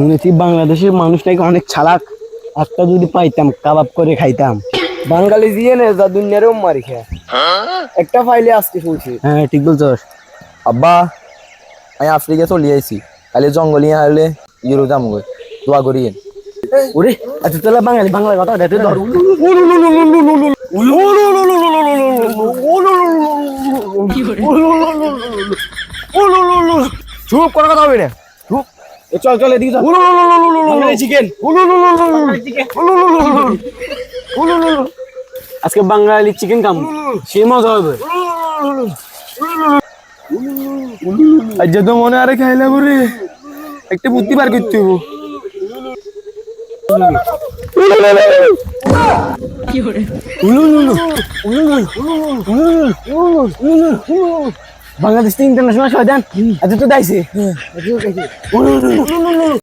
শুনেছি বাংলাদেশের মানুষ নাকি অনেক চালাক, একটা যদি পাইতাম কাবাব করে খাইতাম। বাঙালি দিয়ে নে যা দুনিয়ারেও মারি খেয়ে একটা ফাইলে আজকে শুনছি। হ্যাঁ ঠিক বলছস। আব্বা আমি আফ্রিকা চলে আইছি, খালি জঙ্গলি হলে ইউরো দাম গই দোয়া করিয়েন। ওরে আচ্ছা তাহলে বাঙালি বাংলা কথা দেখতে ধর। চুপ করার কথা হবে না, চুপ। চল চল এদিকে চল। চিকেন আজকে বাঙালি চিকেন খাম, সে মজা হবে। আজ তো মনে আরে খাইলা করে একটা বুদ্ধি বার করতে হবো। বাংলাদেশ ইন্টারন্যাশনাল শয়তান আজ তো দাইছে।